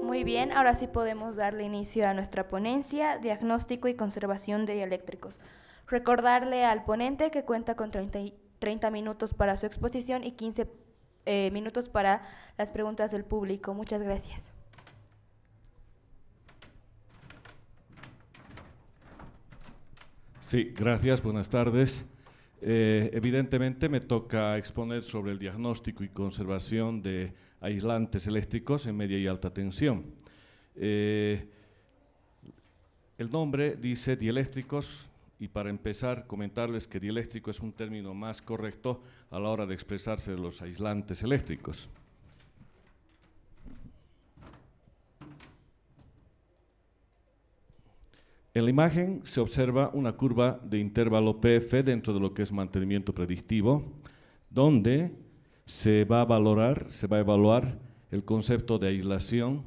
Muy bien, ahora sí podemos darle inicio a nuestra ponencia, diagnóstico y conservación de dieléctricos. Recordarle al ponente que cuenta con 30 minutos para su exposición y 15 minutos para las preguntas del público. Muchas gracias. Sí, gracias, buenas tardes. Evidentemente me toca exponer sobre el diagnóstico y conservación de aislantes eléctricos en media y alta tensión. El nombre dice dieléctricos, y para empezar comentarles que dieléctrico es un término más correcto a la hora de expresarse de los aislantes eléctricos. En la imagen se observa una curva de intervalo PF dentro de lo que es mantenimiento predictivo, donde se va a evaluar el concepto de aislación,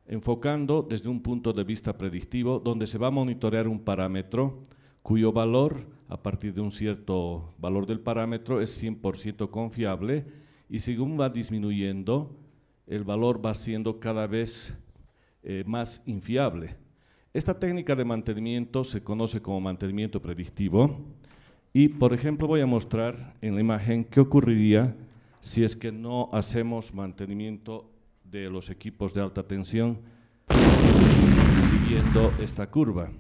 enfocando desde un punto de vista predictivo, donde se va a monitorear un parámetro cuyo valor, a partir de un cierto valor del parámetro, es 100% confiable, y según va disminuyendo, el valor va siendo cada vez más infiable. Esta técnica de mantenimiento se conoce como mantenimiento predictivo y, por ejemplo, voy a mostrar en la imagen qué ocurriría si es que no hacemos mantenimiento de los equipos de alta tensión siguiendo esta curva.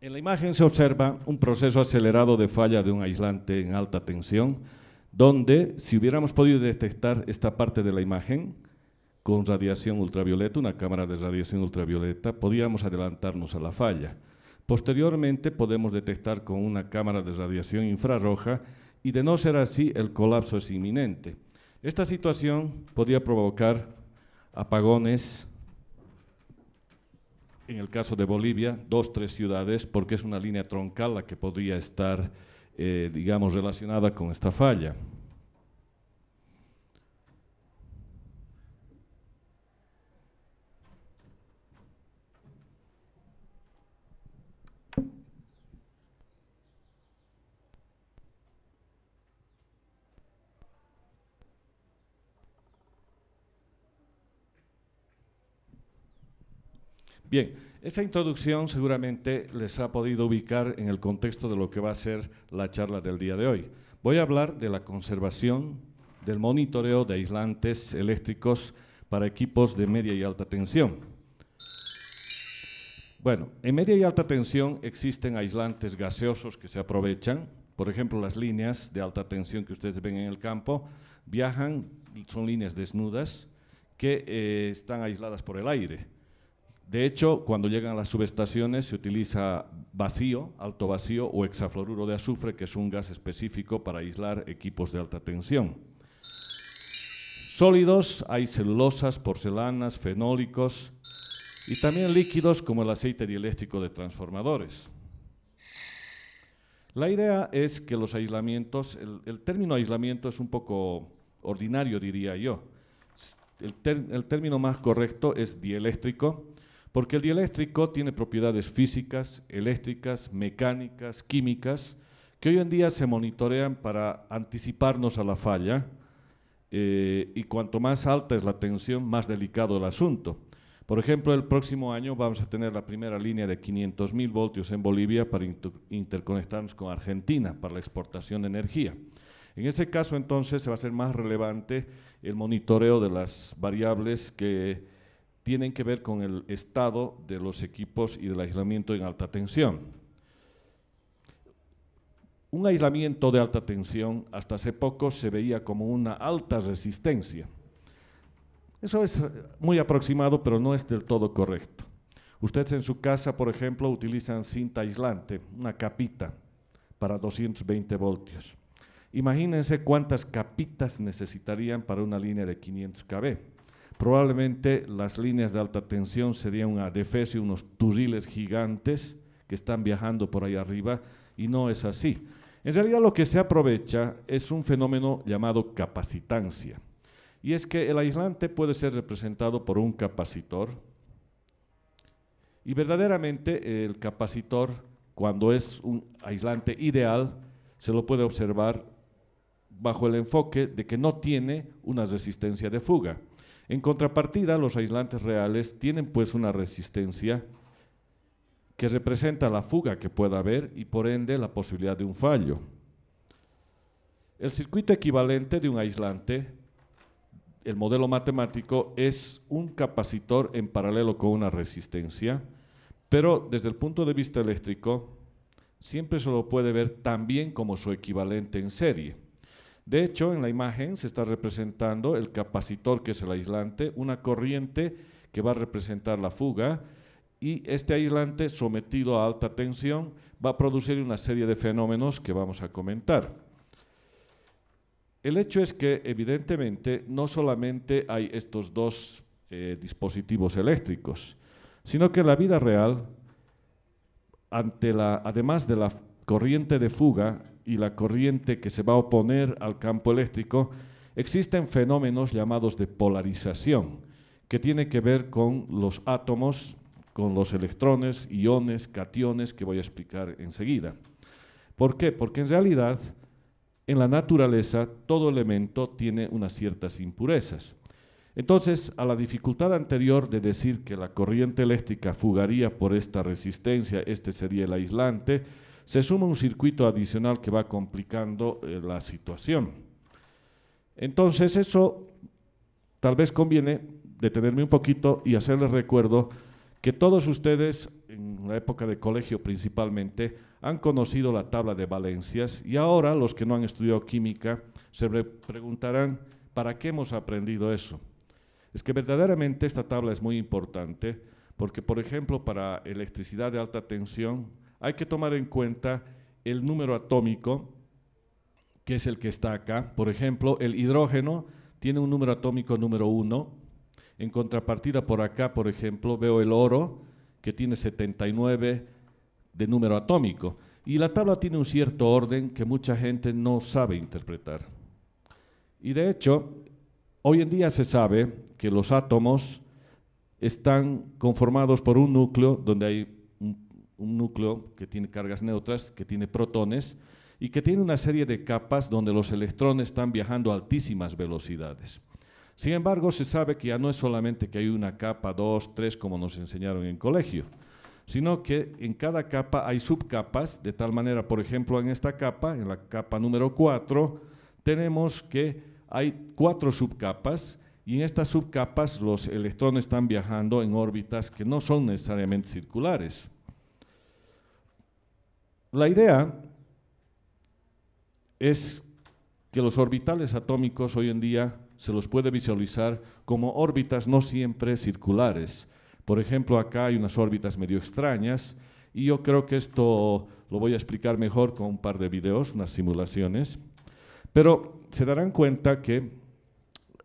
En la imagen se observa un proceso acelerado de falla de un aislante en alta tensión, donde si hubiéramos podido detectar esta parte de la imagen con radiación ultravioleta, una cámara de radiación ultravioleta, podíamos adelantarnos a la falla. Posteriormente podemos detectar con una cámara de radiación infrarroja y de no ser así el colapso es inminente. Esta situación podía provocar apagones. En el caso de Bolivia, 2 o 3 ciudades, porque es una línea troncal la que podría estar, digamos, relacionada con esta falla. Bien, esa introducción seguramente les ha podido ubicar en el contexto de lo que va a ser la charla del día de hoy. Voy a hablar de la conservación, del monitoreo de aislantes eléctricos para equipos de media y alta tensión. Bueno, en media y alta tensión existen aislantes gaseosos que se aprovechan. Por ejemplo, las líneas de alta tensión que ustedes ven en el campo viajan, son líneas desnudas que están aisladas por el aire. De hecho, cuando llegan a las subestaciones se utiliza vacío, alto vacío o hexafluoruro de azufre, que es un gas específico para aislar equipos de alta tensión. Sólidos, hay celulosas, porcelanas, fenólicos y también líquidos como el aceite dieléctrico de transformadores. La idea es que los aislamientos, el término aislamiento es un poco ordinario, diría yo. El término más correcto es dieléctrico, porque el dieléctrico tiene propiedades físicas, eléctricas, mecánicas, químicas, que hoy en día se monitorean para anticiparnos a la falla, y cuanto más alta es la tensión, más delicado el asunto. Por ejemplo, el próximo año vamos a tener la primera línea de 500.000 voltios en Bolivia para interconectarnos con Argentina para la exportación de energía. En ese caso, entonces, se va a hacer más relevante el monitoreo de las variables que tienen que ver con el estado de los equipos y del aislamiento en alta tensión. Un aislamiento de alta tensión hasta hace poco se veía como una alta resistencia. Eso es muy aproximado, pero no es del todo correcto. Ustedes en su casa, por ejemplo, utilizan cinta aislante, una capita para 220 voltios. Imagínense cuántas capitas necesitarían para una línea de 500 kV. Probablemente las líneas de alta tensión serían un adefesio, unos turriles gigantes que están viajando por ahí arriba, y no es así. En realidad lo que se aprovecha es un fenómeno llamado capacitancia. y es que el aislante puede ser representado por un capacitor, y verdaderamente el capacitor, cuando es un aislante ideal, se lo puede observar bajo el enfoque de que no tiene una resistencia de fuga. En contrapartida, los aislantes reales tienen pues una resistencia que representa la fuga que pueda haber y por ende la posibilidad de un fallo. El circuito equivalente de un aislante, el modelo matemático, es un capacitor en paralelo con una resistencia, pero desde el punto de vista eléctrico siempre se lo puede ver también como su equivalente en serie. De hecho, en la imagen se está representando el capacitor, que es el aislante, una corriente que va a representar la fuga, y este aislante sometido a alta tensión va a producir una serie de fenómenos que vamos a comentar. El hecho es que, evidentemente, no solamente hay estos dos dispositivos eléctricos, sino que en la vida real, además de la corriente de fuga y la corriente que se va a oponer al campo eléctrico, existen fenómenos llamados de polarización, que tiene que ver con los átomos, con los electrones, iones, cationes, que voy a explicar enseguida. ¿Por qué? Porque en realidad, en la naturaleza, todo elemento tiene unas ciertas impurezas. Entonces, a la dificultad anterior de decir que la corriente eléctrica fugaría por esta resistencia, este sería el aislante, se suma un circuito adicional que va complicando la situación. Entonces, eso tal vez conviene detenerme un poquito y hacerles recuerdo que todos ustedes, en la época de colegio principalmente, han conocido la tabla de valencias, y ahora los que no han estudiado química se preguntarán, ¿para qué hemos aprendido eso? Es que verdaderamente esta tabla es muy importante porque, por ejemplo, para electricidad de alta tensión hay que tomar en cuenta el número atómico, que es el que está acá. Por ejemplo, el hidrógeno tiene un número atómico número 1. En contrapartida, por acá, por ejemplo, veo el oro, que tiene 79 de número atómico. Y la tabla tiene un cierto orden que mucha gente no sabe interpretar. Y de hecho, hoy en día se sabe que los átomos están conformados por un núcleo, donde hay un núcleo que tiene cargas neutras, que tiene protones, y que tiene una serie de capas donde los electrones están viajando a altísimas velocidades. Sin embargo, se sabe que ya no es solamente que hay una capa, dos, tres, como nos enseñaron en colegio, sino que en cada capa hay subcapas, de tal manera, por ejemplo, en esta capa, en la capa número 4, tenemos que hay 4 subcapas, y en estas subcapas los electrones están viajando en órbitas que no son necesariamente circulares. La idea es que los orbitales atómicos hoy en día se los puede visualizar como órbitas no siempre circulares. Por ejemplo, acá hay unas órbitas medio extrañas, y yo creo que esto lo voy a explicar mejor con un par de videos, unas simulaciones. Pero se darán cuenta que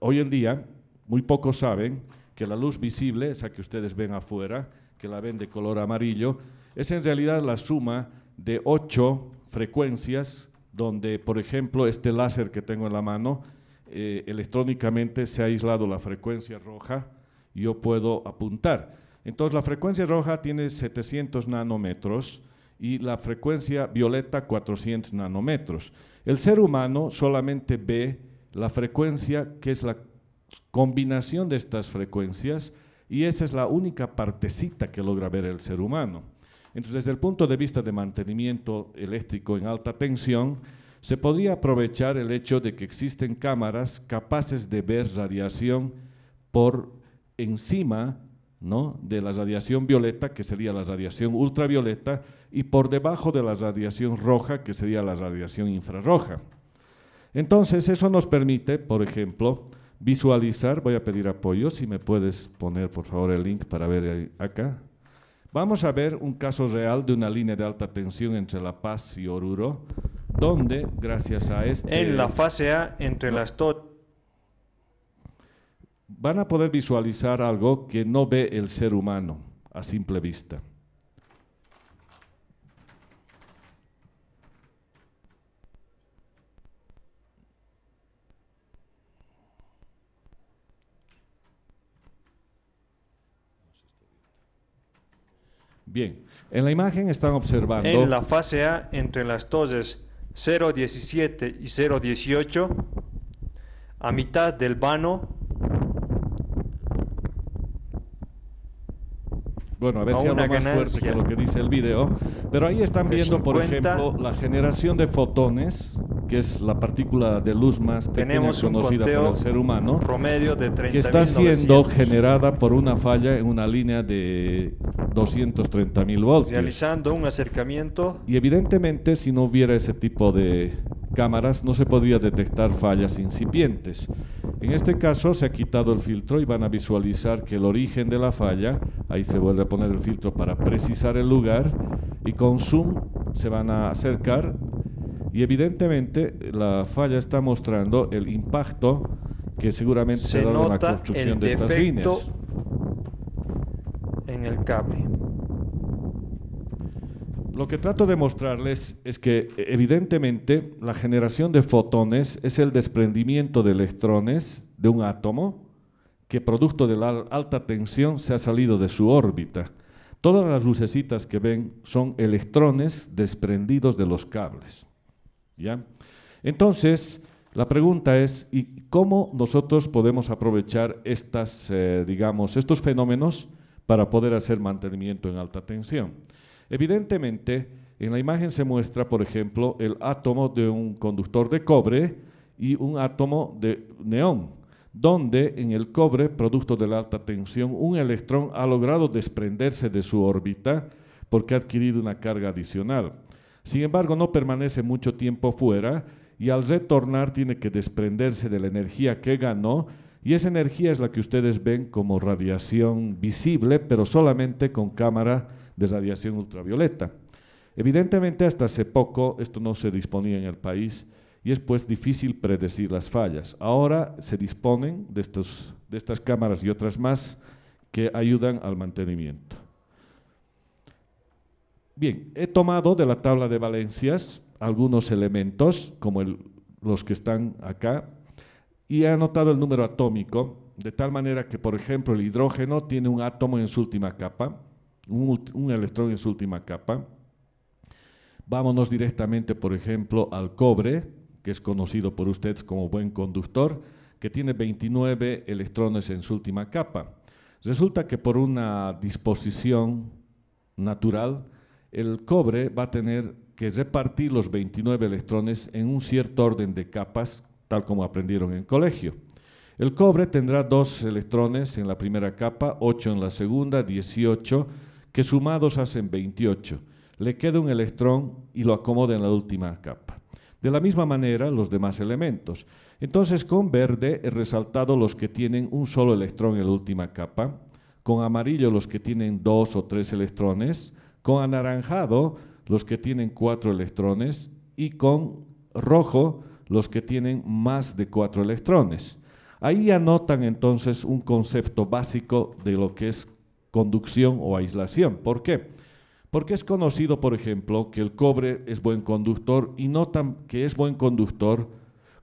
hoy en día muy pocos saben que la luz visible, esa que ustedes ven afuera, que la ven de color amarillo, es en realidad la suma de 8 frecuencias, donde, por ejemplo, este láser que tengo en la mano, electrónicamente se ha aislado la frecuencia roja y yo puedo apuntar. Entonces, la frecuencia roja tiene 700 nanómetros y la frecuencia violeta 400 nanómetros. El ser humano solamente ve la frecuencia que es la combinación de estas frecuencias, y esa es la única partecita que logra ver el ser humano. Entonces, desde el punto de vista de mantenimiento eléctrico en alta tensión, se podría aprovechar el hecho de que existen cámaras capaces de ver radiación por encima, ¿no?, de la radiación violeta, que sería la radiación ultravioleta, y por debajo de la radiación roja, que sería la radiación infrarroja. Entonces, eso nos permite, por ejemplo, visualizar. Voy a pedir apoyo, si me puedes poner por favor el link para ver acá. Vamos a ver un caso real de una línea de alta tensión entre La Paz y Oruro, donde gracias a en la fase A entre las dos van a poder visualizar algo que no ve el ser humano a simple vista. Bien, en la imagen están observando... En la fase A, entre las toses 0,17 y 0,18, a mitad del vano, Bueno, a ver a si hablo una más fuerte que ganancia lo que dice el video, pero ahí están de viendo, por 50. ejemplo, la generación de fotones, que es la partícula de luz más pequeña tenemos un conocida por conteo el ser humano, promedio de 30.900. que está siendo generada por una falla en una línea de 230.000 voltios. Realizando un acercamiento, Y evidentemente, si no hubiera ese tipo de cámaras, no se podría detectar fallas incipientes. En este caso se ha quitado el filtro y van a visualizar que el origen de la falla, ahí se vuelve a poner el filtro para precisar el lugar, y con zoom se van a acercar y evidentemente la falla está mostrando el impacto que seguramente se ha dado en la construcción de estas líneas. En el cable. Lo que trato de mostrarles es que evidentemente la generación de fotones es el desprendimiento de electrones de un átomo que producto de la alta tensión se ha salido de su órbita. Todas las lucecitas que ven son electrones desprendidos de los cables. ¿Ya? Entonces, la pregunta es, ¿y cómo nosotros podemos aprovechar digamos, estos fenómenos para poder hacer mantenimiento en alta tensión? Evidentemente, en la imagen se muestra, por ejemplo, el átomo de un conductor de cobre y un átomo de neón, donde en el cobre, producto de la alta tensión, un electrón ha logrado desprenderse de su órbita porque ha adquirido una carga adicional. Sin embargo, no permanece mucho tiempo fuera y al retornar tiene que desprenderse de la energía que ganó, y esa energía es la que ustedes ven como radiación visible, pero solamente con cámara de radiación ultravioleta. Evidentemente, hasta hace poco esto no se disponía en el país y es pues difícil predecir las fallas. Ahora se disponen de estas cámaras y otras más que ayudan al mantenimiento. Bien, he tomado de la tabla de valencias algunos elementos, como los que están acá, y he anotado el número atómico, de tal manera que, por ejemplo, el hidrógeno tiene un átomo en su última capa, un electrón en su última capa. Vámonos directamente, por ejemplo, al cobre, que es conocido por ustedes como buen conductor, que tiene 29 electrones en su última capa. Resulta que por una disposición natural, el cobre va a tener que repartir los 29 electrones en un cierto orden de capas, tal como aprendieron en colegio. El cobre tendrá 2 electrones en la primera capa, 8 en la segunda, 18, que sumados hacen 28. Le queda un electrón y lo acomoda en la última capa. De la misma manera, los demás elementos. Entonces, con verde he resaltado los que tienen un solo electrón en la última capa, con amarillo los que tienen 2 o 3 electrones, con anaranjado los que tienen 4 electrones y con rojo los que tienen más de 4 electrones. Ahí anotan entonces un concepto básico de lo que es conducción o aislación. ¿Por qué? Porque es conocido, por ejemplo, que el cobre es buen conductor y notan que es buen conductor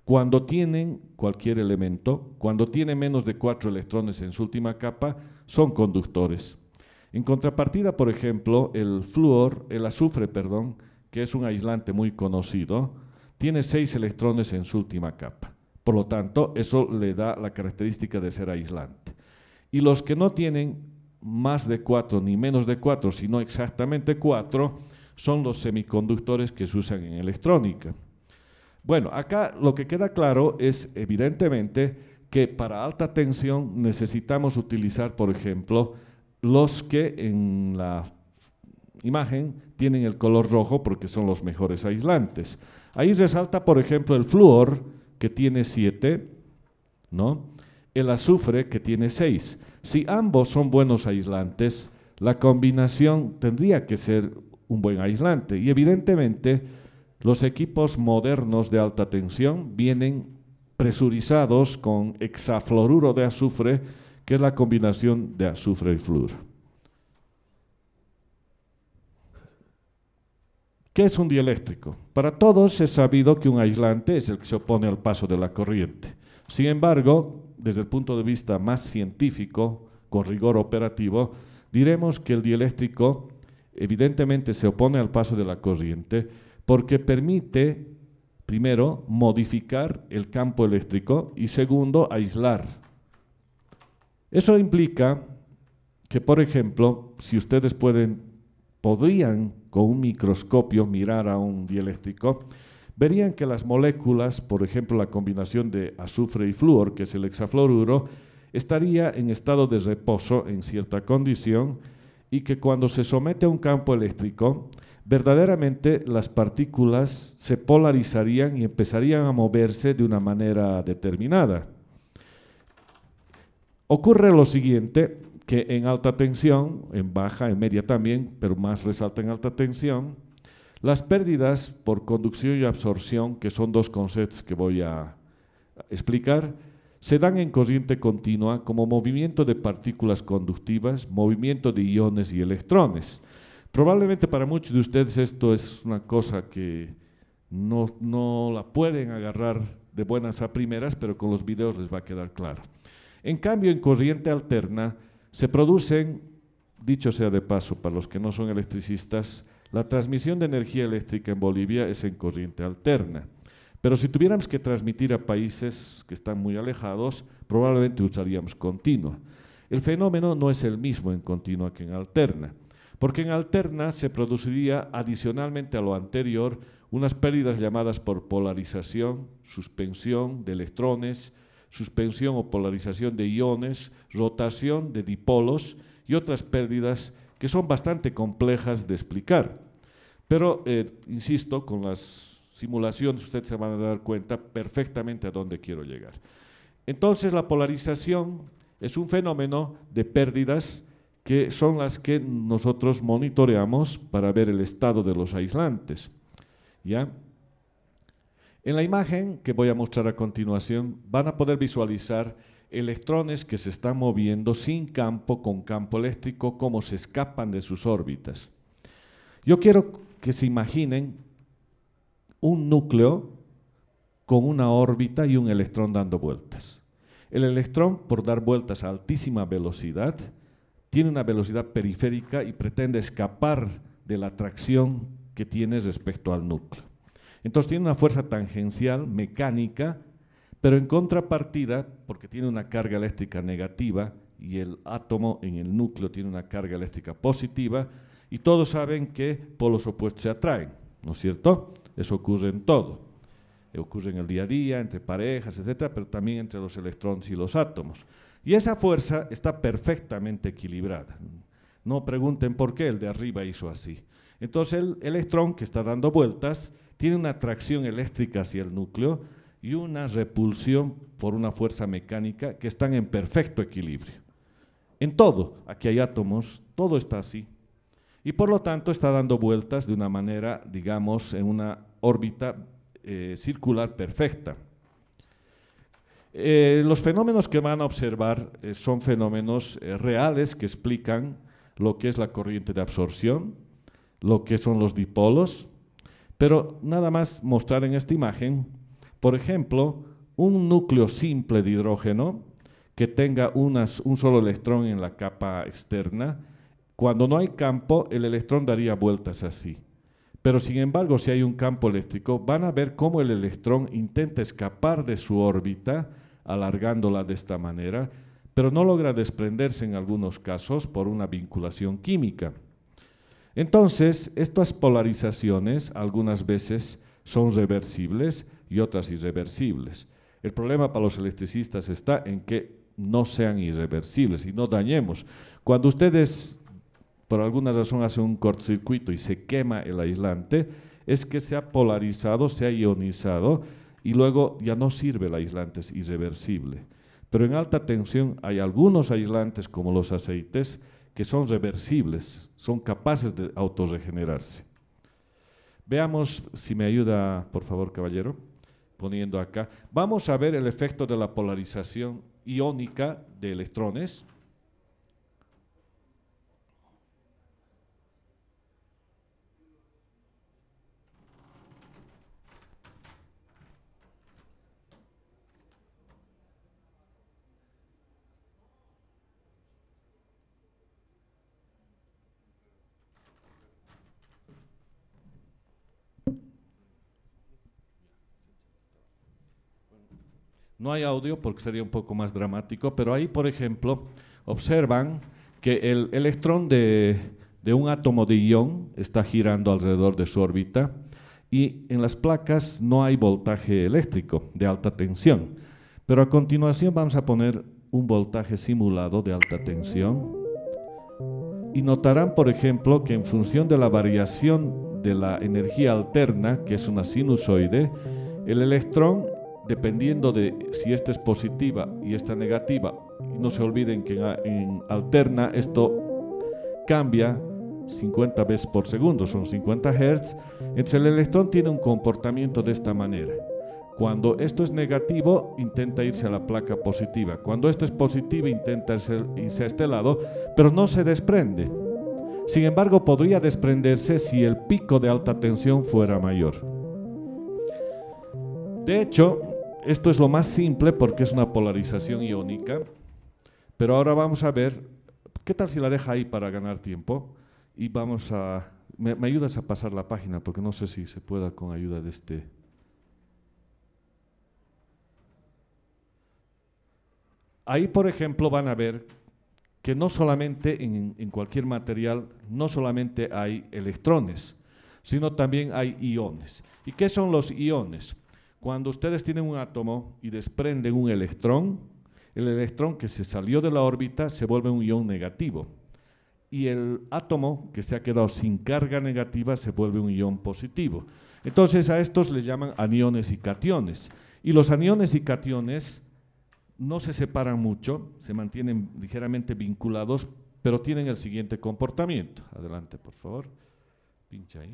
cuando tienen cualquier elemento, cuando tiene menos de 4 electrones en su última capa, son conductores. En contrapartida, por ejemplo, el azufre, que es un aislante muy conocido, tiene 6 electrones en su última capa. Por lo tanto, eso le da la característica de ser aislante. Y los que no tienen más de 4 ni menos de 4, sino exactamente 4, son los semiconductores que se usan en electrónica. Bueno, acá lo que queda claro es evidentemente que para alta tensión necesitamos utilizar, por ejemplo, los que en la imagen tienen el color rojo porque son los mejores aislantes. Ahí resalta, por ejemplo, el flúor, que tiene 7, ¿no? El azufre, que tiene 6. Si ambos son buenos aislantes, la combinación tendría que ser un buen aislante. Y evidentemente, los equipos modernos de alta tensión vienen presurizados con hexafluoruro de azufre, que es la combinación de azufre y flúor. ¿Qué es un dieléctrico? Para todos es sabido que un aislante es el que se opone al paso de la corriente. Sin embargo, desde el punto de vista más científico, con rigor operativo, diremos que el dieléctrico evidentemente se opone al paso de la corriente porque permite, primero, modificar el campo eléctrico y segundo, aislar. Eso implica que, por ejemplo, si ustedes podrían con un microscopio mirar a un dieléctrico, verían que las moléculas, por ejemplo, la combinación de azufre y flúor, que es el hexafluoruro, estaría en estado de reposo en cierta condición y que cuando se somete a un campo eléctrico, verdaderamente las partículas se polarizarían y empezarían a moverse de una manera determinada. Ocurre lo siguiente, que en alta tensión, en baja, en media también, pero más resalta en alta tensión, las pérdidas por conducción y absorción, que son dos conceptos que voy a explicar, se dan en corriente continua como movimiento de partículas conductivas, movimiento de iones y electrones. Probablemente para muchos de ustedes esto es una cosa que no la pueden agarrar de buenas a primeras, pero con los videos les va a quedar claro. En cambio, en corriente alterna se producen, dicho sea de paso para los que no son electricistas, la transmisión de energía eléctrica en Bolivia es en corriente alterna. Pero si tuviéramos que transmitir a países que están muy alejados, probablemente usaríamos continua. El fenómeno no es el mismo en continua que en alterna, porque en alterna se produciría adicionalmente a lo anterior unas pérdidas llamadas por polarización, suspensión de electrones, suspensión o polarización de iones, rotación de dipolos y otras pérdidas que son bastante complejas de explicar. Pero, insisto, con las simulaciones ustedes se van a dar cuenta perfectamente a dónde quiero llegar. Entonces, la polarización es un fenómeno de pérdidas que son las que nosotros monitoreamos para ver el estado de los aislantes. ¿Ya? En la imagen que voy a mostrar a continuación van a poder visualizar electrones que se están moviendo sin campo, con campo eléctrico, cómo se escapan de sus órbitas. Yo quiero que se imaginen un núcleo con una órbita y un electrón dando vueltas. El electrón, por dar vueltas a altísima velocidad, tiene una velocidad periférica y pretende escapar de la atracción que tiene respecto al núcleo. Entonces tiene una fuerza tangencial, mecánica, pero en contrapartida, porque tiene una carga eléctrica negativa y el átomo en el núcleo tiene una carga eléctrica positiva, y todos saben que polos opuestos se atraen, ¿no es cierto? Eso ocurre en todo. Ocurre en el día a día, entre parejas, etcétera, pero también entre los electrones y los átomos. Y esa fuerza está perfectamente equilibrada. No pregunten por qué el de arriba hizo así. Entonces el electrón que está dando vueltas tiene una atracción eléctrica hacia el núcleo y una repulsión por una fuerza mecánica que están en perfecto equilibrio. En todo, aquí hay átomos, todo está así. Y por lo tanto está dando vueltas de una manera, digamos, en una órbita circular perfecta. Los fenómenos que van a observar son fenómenos reales que explican lo que es la corriente de absorción, lo que son los dipolos, pero nada más mostrar en esta imagen, por ejemplo, un núcleo simple de hidrógeno que tenga un solo electrón en la capa externa. Cuando no hay campo, el electrón daría vueltas así. Pero sin embargo, si hay un campo eléctrico, van a ver cómo el electrón intenta escapar de su órbita, alargándola de esta manera, pero no logra desprenderse en algunos casos por una vinculación química. Entonces, estas polarizaciones algunas veces son reversibles y otras irreversibles. El problema para los electricistas está en que no sean irreversibles y no dañemos. Cuando ustedes por alguna razón hacen un cortocircuito y se quema el aislante, es que se ha polarizado, se ha ionizado y luego ya no sirve el aislante, es irreversible. Pero en alta tensión hay algunos aislantes como los aceites que son reversibles, son capaces de autorregenerarse. Veamos si me ayuda, por favor, caballero, poniendo acá. Vamos a ver el efecto de la polarización iónica de electrones. No hay audio porque sería un poco más dramático, pero ahí, por ejemplo, observan que el electrón de un átomo de ion está girando alrededor de su órbita y en las placas no hay voltaje eléctrico de alta tensión. Pero a continuación vamos a poner un voltaje simulado de alta tensión y notarán, por ejemplo, que en función de la variación de la energía alterna, que es una sinusoide, el electrón, dependiendo de si esta es positiva y esta negativa, y no se olviden que en alterna esto cambia 50 veces por segundo, son 50 Hz, entonces el electrón tiene un comportamiento de esta manera. Cuando esto es negativo, intenta irse a la placa positiva. Cuando esto es positivo, intenta irse a este lado, pero no se desprende. Sin embargo, podría desprenderse si el pico de alta tensión fuera mayor. De hecho, esto es lo más simple porque es una polarización iónica, pero ahora vamos a ver, ¿qué tal si la deja ahí para ganar tiempo? Y vamos a... ¿Me ayudas a pasar la página? Porque no sé si se pueda con ayuda de este... Ahí, por ejemplo, van a ver que no solamente en cualquier material, no solamente hay electrones, sino también hay iones. ¿Y qué son los iones? Cuando ustedes tienen un átomo y desprenden un electrón, el electrón que se salió de la órbita se vuelve un ion negativo. Y el átomo que se ha quedado sin carga negativa se vuelve un ion positivo. Entonces a estos le llaman aniones y cationes. Y los aniones y cationes no se separan mucho, se mantienen ligeramente vinculados, pero tienen el siguiente comportamiento. Adelante, por favor. Pincha ahí.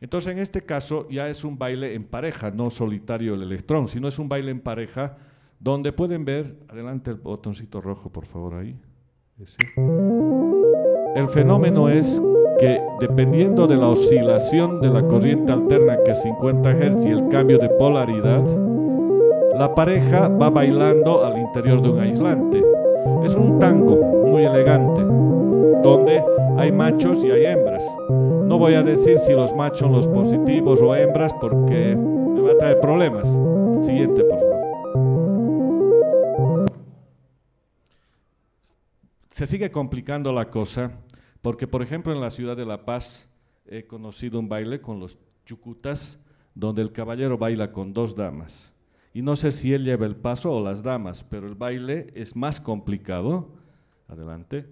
Entonces, en este caso, ya es un baile en pareja, no solitario el electrón, sino es un baile en pareja, donde pueden ver, adelante el botoncito rojo, por favor, ahí. Ese. El fenómeno es que dependiendo de la oscilación de la corriente alterna, que es 50 Hz, y el cambio de polaridad, la pareja va bailando al interior de un aislante. Es un tango muy elegante, donde hay machos y hay hembras. No voy a decir si los machos son los positivos o hembras, porque me va a traer problemas. Siguiente, por favor. Se sigue complicando la cosa, porque por ejemplo en la ciudad de La Paz he conocido un baile con los chucutas, donde el caballero baila con dos damas. Y no sé si él lleva el paso o las damas, pero el baile es más complicado. Adelante.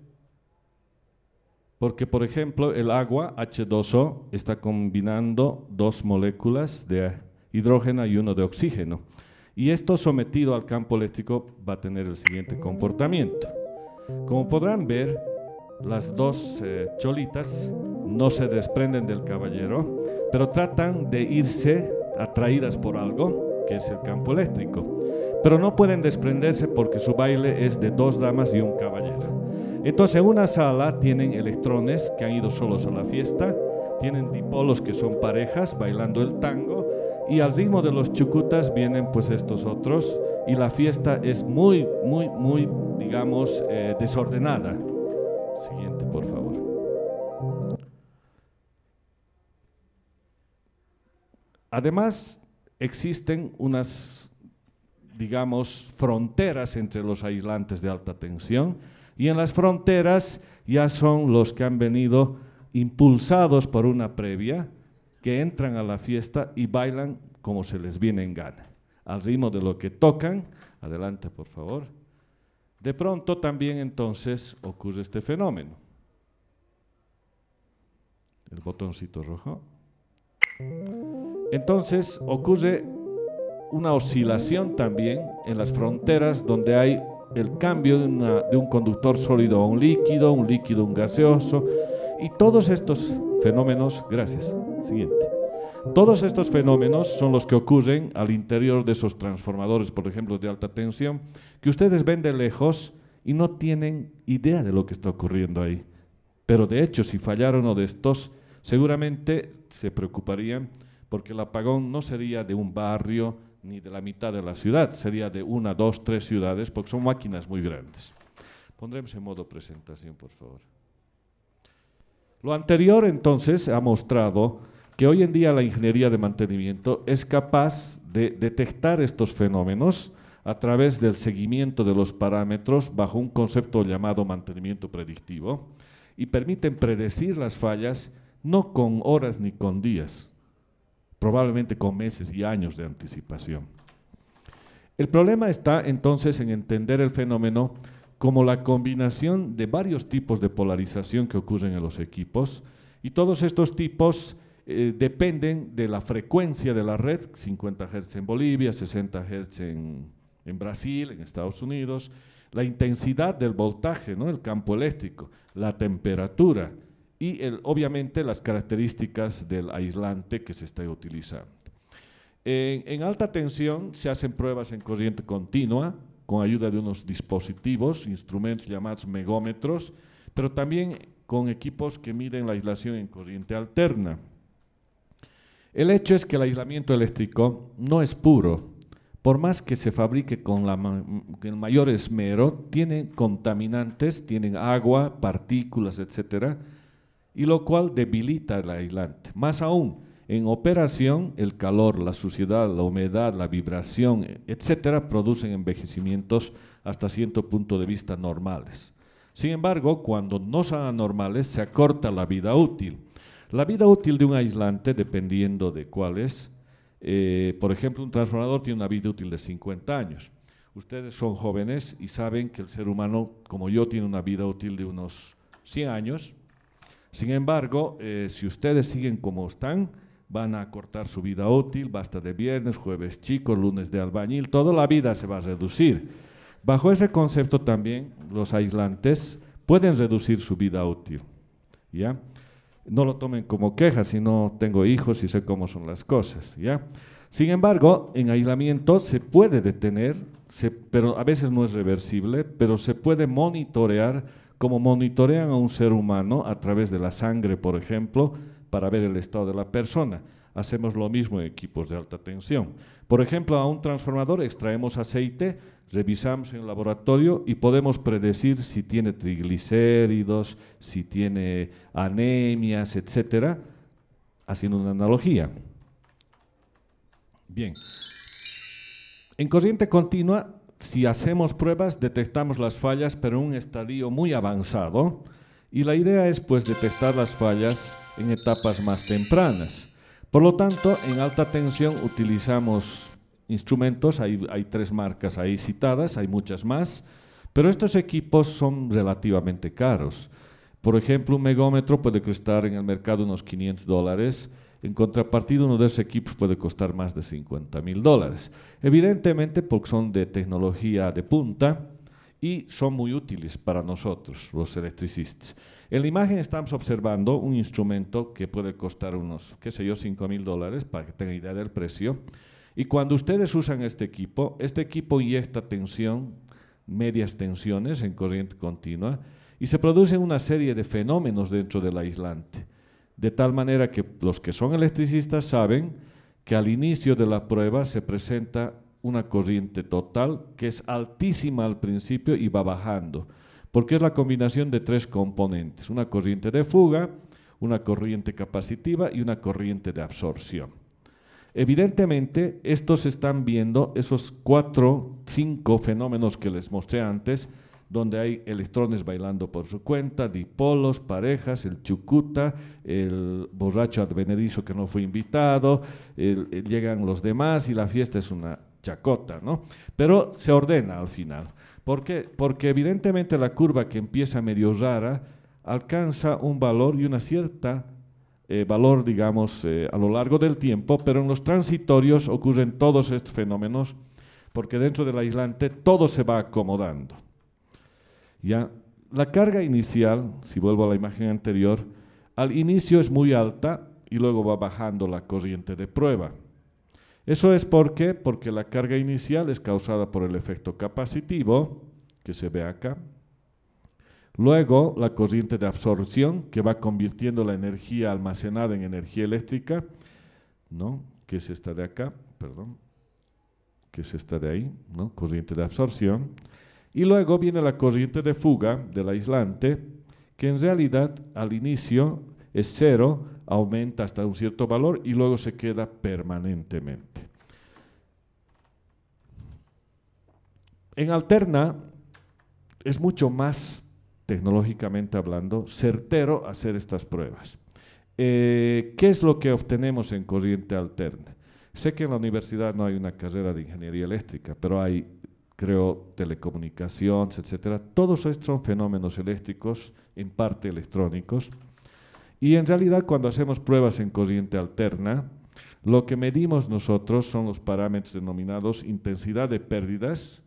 Porque por ejemplo el agua H2O está combinando dos moléculas de hidrógeno y uno de oxígeno. Y esto sometido al campo eléctrico va a tener el siguiente comportamiento. Como podrán ver, las dos cholitas no se desprenden del caballero, pero tratan de irse atraídas por algo, que es el campo eléctrico. Pero no pueden desprenderse porque su baile es de dos damas y un caballero. Entonces, en una sala tienen electrones que han ido solos a la fiesta, tienen dipolos que son parejas bailando el tango, y al ritmo de los chucutas vienen pues estos otros, y la fiesta es muy, digamos, desordenada. Siguiente, por favor. Además, existen unas, digamos, fronteras entre los aislantes de alta tensión, y en las fronteras ya son los que han venido impulsados por una previa, que entran a la fiesta y bailan como se les viene en gana, al ritmo de lo que tocan. Adelante, por favor. De pronto también entonces ocurre este fenómeno. El botoncito rojo. Entonces ocurre una oscilación también en las fronteras donde hay el cambio de un conductor sólido a un líquido a un gaseoso, y todos estos fenómenos, gracias, siguiente. Todos estos fenómenos son los que ocurren al interior de esos transformadores, por ejemplo, de alta tensión, que ustedes ven de lejos y no tienen idea de lo que está ocurriendo ahí. Pero de hecho, si fallara uno de estos, seguramente se preocuparían, porque el apagón no sería de un barrio ni de la mitad de la ciudad, sería de 1, 2, 3 ciudades, porque son máquinas muy grandes. Pondremos en modo presentación, por favor. Lo anterior, entonces, ha mostrado que hoy en día la ingeniería de mantenimiento es capaz de detectar estos fenómenos a través del seguimiento de los parámetros bajo un concepto llamado mantenimiento predictivo y permiten predecir las fallas no con horas ni con días, probablemente con meses y años de anticipación. El problema está entonces en entender el fenómeno como la combinación de varios tipos de polarización que ocurren en los equipos, y todos estos tipos dependen de la frecuencia de la red, 50 Hz en Bolivia, 60 Hz en Brasil, en Estados Unidos, la intensidad del voltaje, ¿no?, el campo eléctrico, la temperatura y obviamente las características del aislante que se está utilizando. En alta tensión se hacen pruebas en corriente continua con ayuda de unos dispositivos, instrumentos llamados megómetros, pero también con equipos que miden la aislación en corriente alterna. El hecho es que el aislamiento eléctrico no es puro. Por más que se fabrique con el mayor esmero, tiene contaminantes, tienen agua, partículas, etcétera, y lo cual debilita el aislante. Más aún, en operación, el calor, la suciedad, la humedad, la vibración, etcétera, producen envejecimientos hasta cierto punto de vista normales. Sin embargo, cuando no son anormales, se acorta la vida útil. La vida útil de un aislante, dependiendo de cuál es, por ejemplo, un transformador tiene una vida útil de 50 años. Ustedes son jóvenes y saben que el ser humano, como yo, tiene una vida útil de unos 100 años. Sin embargo, si ustedes siguen como están, van a acortar su vida útil, basta de viernes, jueves chico, lunes de albañil, toda la vida se va a reducir. Bajo ese concepto también, los aislantes pueden reducir su vida útil, ¿ya? No lo tomen como queja, si no tengo hijos y sé cómo son las cosas, ¿ya? Sin embargo, en aislamiento se puede detener, pero a veces no es reversible, pero se puede monitorear como monitorean a un ser humano a través de la sangre, por ejemplo, para ver el estado de la persona. Hacemos lo mismo en equipos de alta tensión. Por ejemplo, a un transformador extraemos aceite, revisamos en el laboratorio y podemos predecir si tiene triglicéridos, si tiene anemias, etcétera, haciendo una analogía. Bien. En corriente continua, si hacemos pruebas, detectamos las fallas, pero en un estadio muy avanzado, y la idea es, pues, detectar las fallas en etapas más tempranas. Por lo tanto, en alta tensión utilizamos instrumentos, hay 3 marcas ahí citadas, hay muchas más, pero estos equipos son relativamente caros. Por ejemplo, un megómetro puede costar en el mercado unos $500, en contrapartida uno de esos equipos puede costar más de $50.000. Evidentemente porque son de tecnología de punta y son muy útiles para nosotros, los electricistas. En la imagen estamos observando un instrumento que puede costar unos, qué sé yo, $5.000, para que tengan idea del precio. Y cuando ustedes usan este equipo inyecta tensión, medias tensiones en corriente continua, y se producen una serie de fenómenos dentro del aislante. De tal manera que los que son electricistas saben que al inicio de la prueba se presenta una corriente total que es altísima al principio y va bajando, porque es la combinación de 3 componentes, una corriente de fuga, una corriente capacitiva y una corriente de absorción. Evidentemente, estos están viendo esos 4, 5 fenómenos que les mostré antes, donde hay electrones bailando por su cuenta, dipolos, parejas, el chucuta, el borracho advenedizo que no fue invitado, llegan los demás y la fiesta es una chacota, ¿no? Pero se ordena al final. ¿Por qué? Porque evidentemente la curva que empieza medio rara alcanza un valor y una cierta valor, digamos, a lo largo del tiempo, pero en los transitorios ocurren todos estos fenómenos, porque dentro del aislante todo se va acomodando. ¿Ya? La carga inicial, si vuelvo a la imagen anterior, al inicio es muy alta y luego va bajando la corriente de prueba. Eso es porque la carga inicial es causada por el efecto capacitivo, que se ve acá. Luego la corriente de absorción, que va convirtiendo la energía almacenada en energía eléctrica, ¿no?, que es esta de acá, perdón, que es esta de ahí, ¿no?, corriente de absorción. Y luego viene la corriente de fuga del aislante, que en realidad al inicio es 0, aumenta hasta un cierto valor y luego se queda permanentemente. En Alterna es mucho más, tecnológicamente hablando, certero hacer estas pruebas. ¿Qué es lo que obtenemos en corriente alterna? Sé que en la universidad no hay una carrera de ingeniería eléctrica, pero hay, creo, telecomunicaciones, etcétera. Todos estos son fenómenos eléctricos, en parte electrónicos. Y en realidad, cuando hacemos pruebas en corriente alterna, lo que medimos nosotros son los parámetros denominados intensidad de pérdidas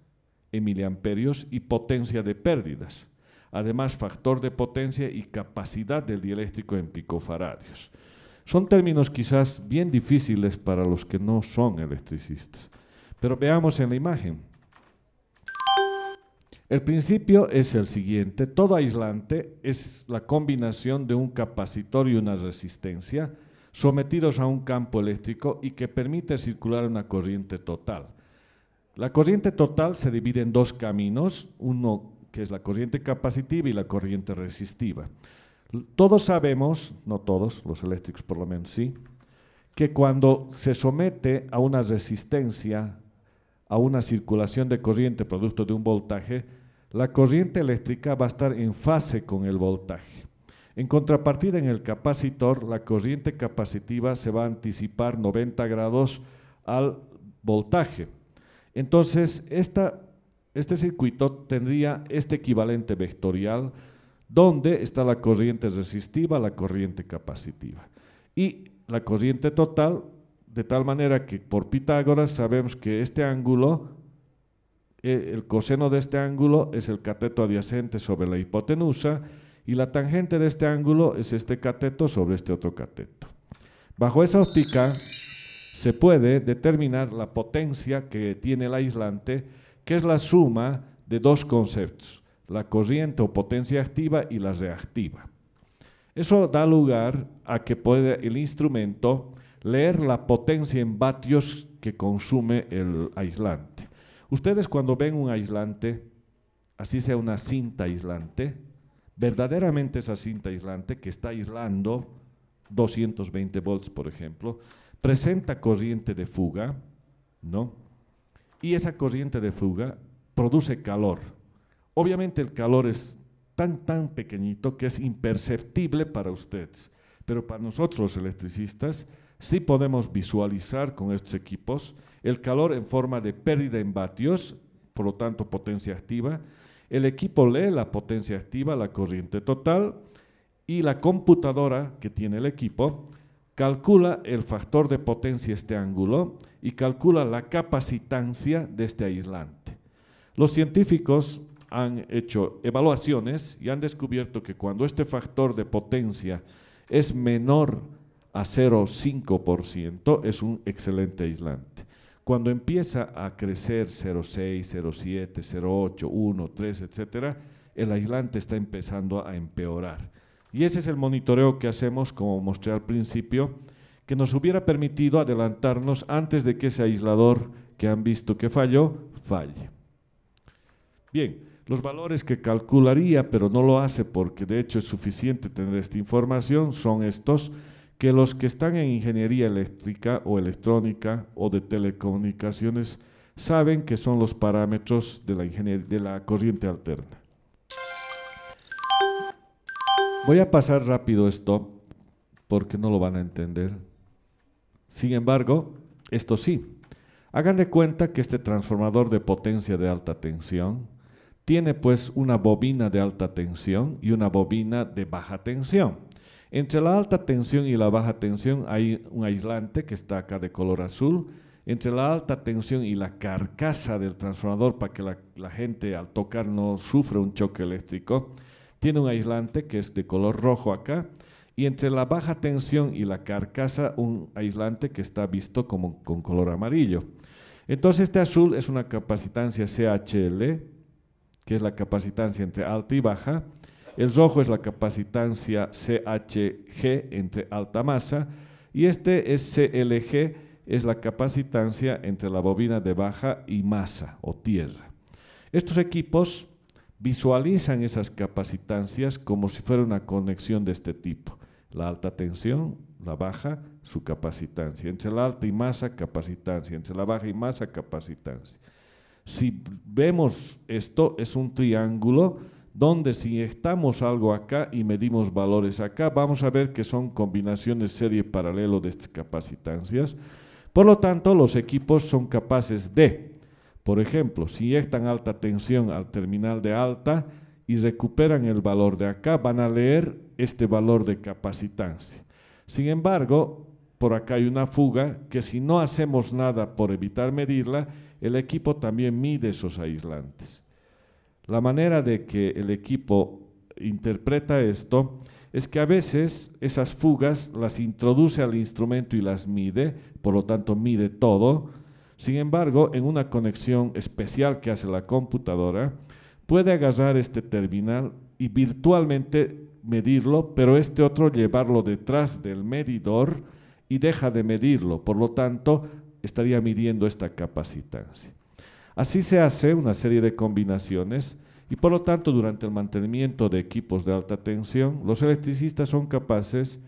en miliamperios y potencia de pérdidas. Además, factor de potencia y capacidad del dieléctrico en picofaradios. Son términos quizás bien difíciles para los que no son electricistas, pero veamos en la imagen. El principio es el siguiente: todo aislante es la combinación de un capacitor y una resistencia sometidos a un campo eléctrico y que permite circular una corriente total. La corriente total se divide en dos caminos, uno que es la corriente capacitiva y la corriente resistiva. Todos sabemos, no todos, los eléctricos por lo menos sí, que cuando se somete a una resistencia, a una circulación de corriente producto de un voltaje, la corriente eléctrica va a estar en fase con el voltaje. En contrapartida, en el capacitor, la corriente capacitiva se va a anticipar 90 grados al voltaje. Entonces, este circuito tendría este equivalente vectorial donde está la corriente resistiva, la corriente capacitiva y la corriente total, de tal manera que por Pitágoras sabemos que este ángulo, el coseno de este ángulo es el cateto adyacente sobre la hipotenusa y la tangente de este ángulo es este cateto sobre este otro cateto. Bajo esa óptica se puede determinar la potencia que tiene el aislante, que es la suma de dos conceptos, la corriente o potencia activa y la reactiva. Eso da lugar a que puede el instrumento leer la potencia en vatios que consume el aislante. Ustedes cuando ven un aislante, así sea una cinta aislante, verdaderamente esa cinta aislante que está aislando 220 volts, por ejemplo, presenta corriente de fuga, ¿no? Y esa corriente de fuga produce calor. Obviamente el calor es tan pequeñito que es imperceptible para ustedes, pero para nosotros los electricistas sí podemos visualizar con estos equipos el calor en forma de pérdida en vatios, por lo tanto potencia activa. El equipo lee la potencia activa, la corriente total, y la computadora que tiene el equipo calcula el factor de potencia este ángulo y calcula la capacitancia de este aislante. Los científicos han hecho evaluaciones y han descubierto que cuando este factor de potencia es menor a 0,5% es un excelente aislante. Cuando empieza a crecer 0,6, 0,7, 0,8, 1, 3, etcétera, el aislante está empezando a empeorar. Y ese es el monitoreo que hacemos, como mostré al principio, que nos hubiera permitido adelantarnos antes de que ese aislador que han visto que falló, falle. Bien, los valores que calcularía, pero no lo hace porque de hecho es suficiente tener esta información, son estos, que los que están en ingeniería eléctrica o electrónica o de telecomunicaciones saben que son los parámetros de la corriente alterna. Voy a pasar rápido esto porque no lo van a entender. Sin embargo, esto sí. Hagan de cuenta que este transformador de potencia de alta tensión tiene pues una bobina de alta tensión y una bobina de baja tensión. Entre la alta tensión y la baja tensión hay un aislante que está acá de color azul. Entre la alta tensión y la carcasa del transformador, para que la gente al tocar no sufra un choque eléctrico, tiene un aislante que es de color rojo acá, y entre la baja tensión y la carcasa un aislante que está visto como con color amarillo. Entonces este azul es una capacitancia CHL, que es la capacitancia entre alta y baja. El rojo es la capacitancia CHG entre alta masa, y este es CLG, es la capacitancia entre la bobina de baja y masa o tierra. Estos equipos visualizan esas capacitancias como si fuera una conexión de este tipo. La alta tensión, la baja, su capacitancia. Entre la alta y masa, capacitancia. Entre la baja y masa, capacitancia. Si vemos esto, es un triángulo donde si inyectamos algo acá y medimos valores acá, vamos a ver que son combinaciones serie paralelo de estas capacitancias. Por lo tanto, los equipos son capaces de, por ejemplo, si inyectan alta tensión al terminal de alta y recuperan el valor de acá, van a leer este valor de capacitancia. Sin embargo, por acá hay una fuga que si no hacemos nada por evitar medirla, el equipo también mide esos aislantes. La manera de que el equipo interpreta esto es que a veces esas fugas las introduce al instrumento y las mide, por lo tanto mide todo. Sin embargo, en una conexión especial que hace la computadora, puede agarrar este terminal y virtualmente medirlo, pero este otro llevarlo detrás del medidor y deja de medirlo, por lo tanto estaría midiendo esta capacitancia. Así se hace una serie de combinaciones y por lo tanto durante el mantenimiento de equipos de alta tensión, los electricistas son capaces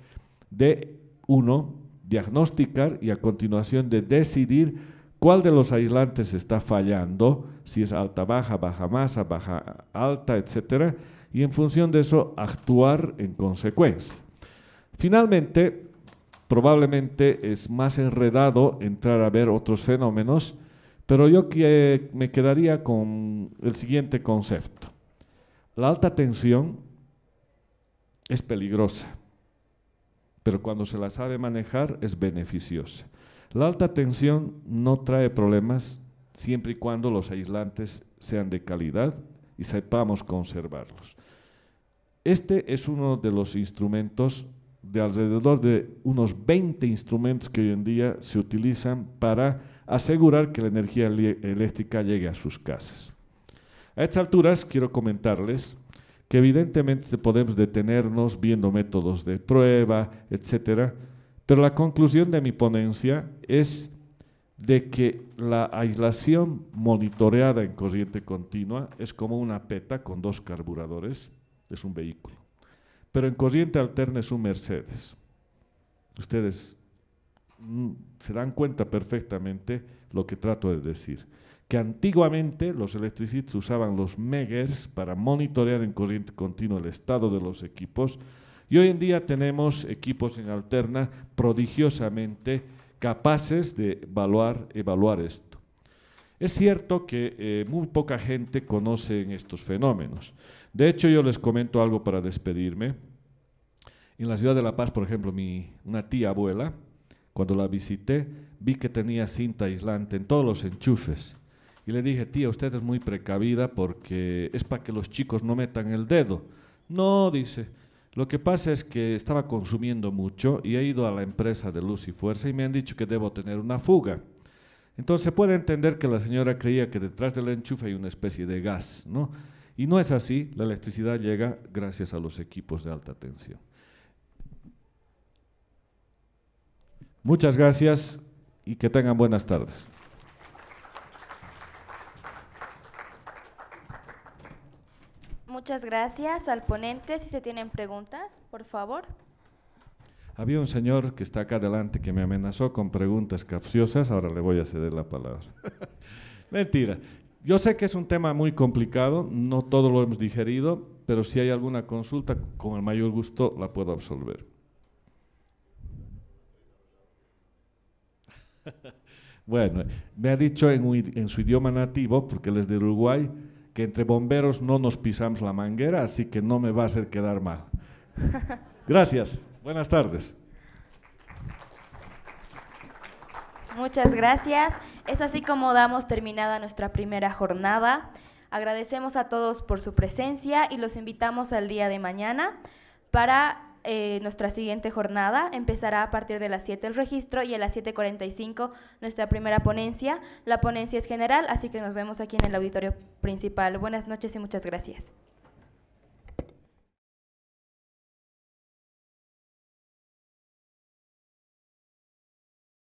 de, uno, diagnosticar y a continuación de decidir cuál de los aislantes está fallando, si es alta, baja masa, baja alta, etcétera, y en función de eso actuar en consecuencia. Finalmente, probablemente es más enredado entrar a ver otros fenómenos, pero yo me quedaría con el siguiente concepto. La alta tensión es peligrosa, pero cuando se la sabe manejar es beneficiosa. La alta tensión no trae problemas siempre y cuando los aislantes sean de calidad y sepamos conservarlos. Este es uno de los instrumentos de alrededor de unos 20 instrumentos que hoy en día se utilizan para asegurar que la energía eléctrica llegue a sus casas. A estas alturas quiero comentarles que evidentemente podemos detenernos viendo métodos de prueba, etcétera, pero la conclusión de mi ponencia es de que la aislación monitoreada en corriente continua es como una peta con dos carburadores, es un vehículo, pero en corriente alterna es un Mercedes. Ustedes se dan cuenta perfectamente lo que trato de decir, que antiguamente los electricistas usaban los Meggers para monitorear en corriente continua el estado de los equipos y hoy en día tenemos equipos en alterna prodigiosamente capaces de evaluar esto. Es cierto que muy poca gente conoce estos fenómenos. De hecho, yo les comento algo para despedirme. En la ciudad de La Paz, por ejemplo, una tía abuela, cuando la visité, vi que tenía cinta aislante en todos los enchufes. Y le dije, tía, usted es muy precavida porque es para que los chicos no metan el dedo. No, dice, lo que pasa es que estaba consumiendo mucho y he ido a la empresa de Luz y Fuerza y me han dicho que debo tener una fuga. Entonces se puede entender que la señora creía que detrás del enchufe hay una especie de gas, ¿no? Y no es así, la electricidad llega gracias a los equipos de alta tensión. Muchas gracias y que tengan buenas tardes. Muchas gracias al ponente. Si se tienen preguntas, por favor. Había un señor que está acá adelante que me amenazó con preguntas capciosas, ahora le voy a ceder la palabra. Mentira. Yo sé que es un tema muy complicado, no todo lo hemos digerido, pero si hay alguna consulta, con el mayor gusto la puedo absolver. Bueno, me ha dicho en su idioma nativo, porque él es de Uruguay, que entre bomberos no nos pisamos la manguera, así que no me va a hacer quedar mal. Gracias, buenas tardes. Muchas gracias. Es así como damos terminada nuestra primera jornada. Agradecemos a todos por su presencia y los invitamos al día de mañana para nuestra siguiente jornada. Empezará a partir de las 7 el registro y a las 7:45 nuestra primera ponencia. La ponencia es general, así que nos vemos aquí en el auditorio principal. Buenas noches y muchas gracias.